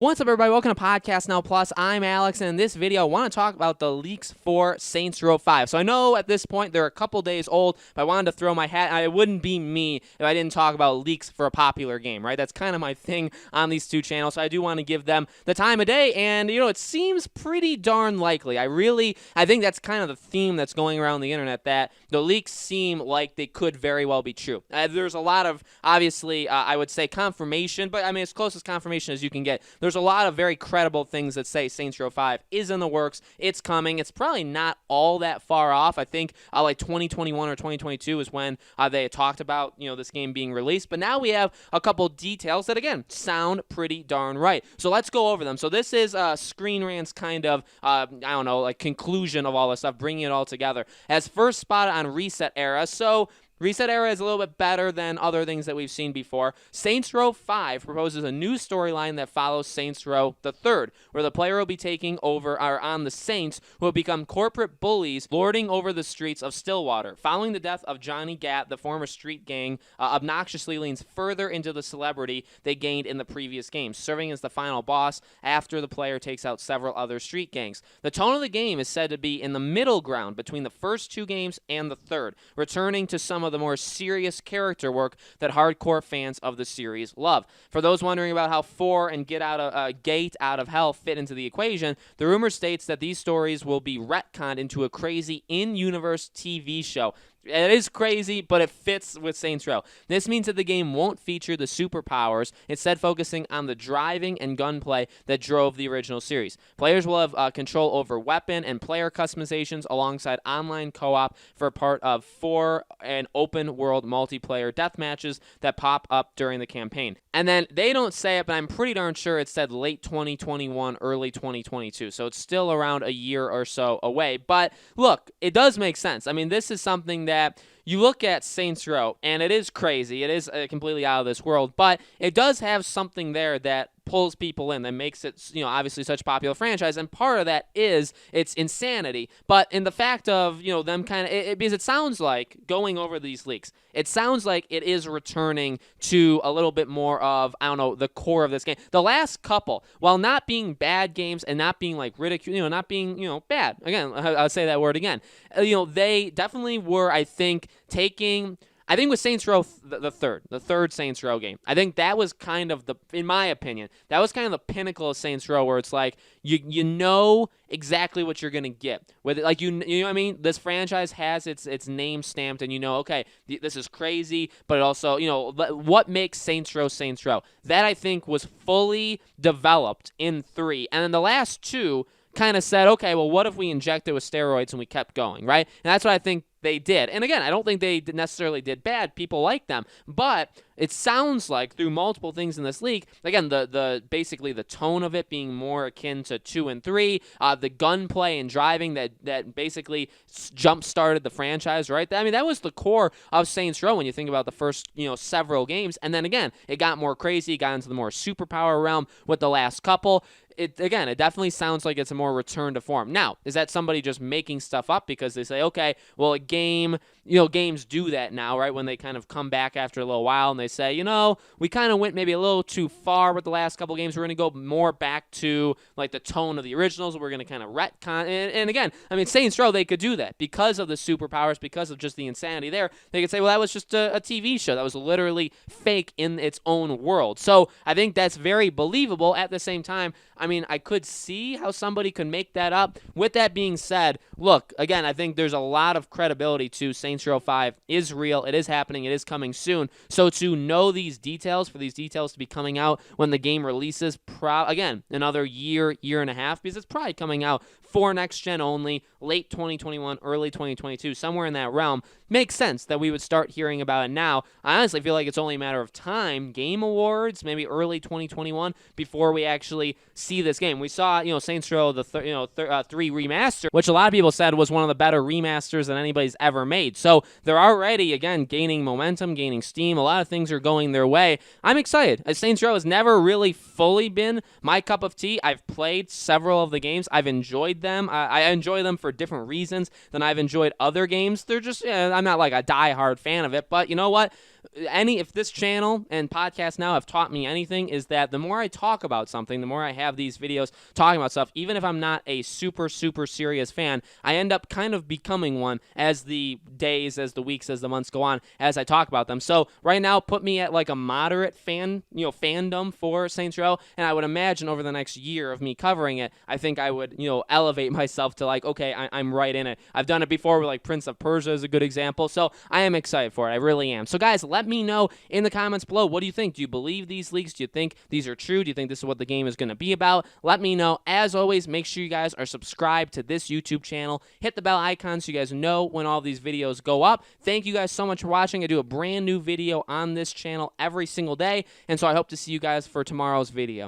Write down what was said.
What's up, everybody? Welcome to Podcast Now Plus. I'm Alex, and in this video, I want to talk about the leaks for Saints Row 5. So I know at this point they're a couple days old, but I wanted to throw my hat. It wouldn't be me if I didn't talk about leaks for a popular game, right? That's kind of my thing on these two channels, so I do want to give them the time of day, and, it seems pretty darn likely. I think that's kind of the theme that's going around the internet, that the leaks seem like they could very well be true. There's a lot of, obviously, I would say confirmation, but, as close as confirmation as you can get. There's a lot of very credible things that say Saints Row 5 is in the works. It's coming. It's probably not all that far off. I think like 2021 or 2022 is when they had talked about this game being released. But now we have a couple details that, again, sound pretty darn right. So let's go over them. So this is Screen Rant's kind of, conclusion of all this stuff, bringing it all together. As first spotted on Reset Era. So Reset Era is a little bit better than other things that we've seen before. Saints Row 5 proposes a new storyline that follows Saints Row the Third, where the player will be taking over on the Saints, who will become corporate bullies lording over the streets of Stillwater. Following the death of Johnny Gat, the former street gang obnoxiously leans further into the celebrity they gained in the previous game, serving as the final boss after the player takes out several other street gangs. The tone of the game is said to be in the middle ground between the first two games and the third, returning to some of the more serious character work that hardcore fans of the series love. For those wondering about how 4 and Gate Out of Hell fit into the equation, the rumor states that these stories will be retconned into a crazy in-universe TV show. It is crazy, but it fits with Saints Row. This means that the game won't feature the superpowers, instead focusing on the driving and gunplay that drove the original series. Players will have control over weapon and player customizations alongside online co-op for part of 4 and open-world multiplayer death matches that pop up during the campaign. And then they don't say it, but I'm pretty darn sure it said late 2021, early 2022. So it's still around a year or so away. But look, it does make sense. This is something that you look at Saints Row, and it is crazy. It is completely out of this world, but it does have something there that pulls people in, that makes it, obviously such a popular franchise, and part of that is its insanity. But in the fact of, them kind of, because it sounds like, going over these leaks, it sounds like it is returning to a little bit more of, the core of this game. The last couple, while not being bad games and not being like ridiculed, not being, bad, again, I'll say that word again, they definitely were, I think with Saints Row the third Saints Row game, I think that was kind of in my opinion, that was kind of the pinnacle of Saints Row, where it's like, you know exactly what you're going to get. With it, like, you know what I mean? This franchise has its name stamped, and okay, this is crazy, but it also, what makes Saints Row Saints Row? That, I think, was fully developed in 3. And then the last two kind of said, okay, well, what if we injected with steroids and we kept going, right? And that's what I think they did. And again, I don't think they necessarily did bad. People like them. But it sounds like, through multiple things in this leak, again, basically the tone of it being more akin to 2 and 3, the gunplay and driving that basically jump-started the franchise, right? That was the core of Saints Row when you think about the first, several games. And then again, it got more crazy, got into the more superpower realm with the last couple. It definitely sounds like it's a more return to form. Now, is that somebody just making stuff up because they say, okay, well, a game, games do that now, right? When they kind of come back after a little while and they say, we kind of went maybe a little too far with the last couple games. We're going to go more back to like the tone of the originals. We're going to kind of retcon. And again, Saints Row, they could do that because of the superpowers, because of just the insanity there. They could say, well, that was just a TV show. That was literally fake in its own world. So I think that's very believable. At the same time, I could see how somebody could make that up. With that being said, look, again, I think there's a lot of credibility to Saints Row 5 is real. It is happening. It is coming soon. So to know these details, for these details to be coming out when the game releases, again, another year and a half, because it's probably coming out for next gen only, late 2021, early 2022, somewhere in that realm, makes sense that we would start hearing about it now. I honestly feel like it's only a matter of time, Game Awards, maybe early 2021, before we actually see this game. We saw, Saints Row the 3 remaster, which a lot of people said was one of the better remasters that anybody's ever made. So they're already, again, gaining momentum, gaining steam. A lot of things are going their way. I'm excited. Saints Row has never really fully been my cup of tea. I've played several of the games. I've enjoyed them. I enjoy them for different reasons than I've enjoyed other games. They're just, I'm not like a die-hard fan of it, but you know what? if this channel and podcast now have taught me anything, is that the more I talk about something, the more I have these videos talking about stuff, even if I'm not a super serious fan, I end up kind of becoming one as the days, as the weeks, as the months go on, as I talk about them. So right now, put me at like a moderate fandom for Saints Row, and I would imagine over the next year of me covering it, I think I would, elevate myself to like, okay, I'm right in it. I've done it before with like Prince of Persia is a good example, so I am excited for it. I really am. So guys, let me know in the comments below, what do you think? Do you believe these leaks? Do you think these are true? Do you think this is what the game is going to be about? Let me know. As always, make sure you guys are subscribed to this YouTube channel. Hit the bell icon so you guys know when all these videos go up. Thank you guys so much for watching. I do a brand new video on this channel every single day, and so I hope to see you guys for tomorrow's video.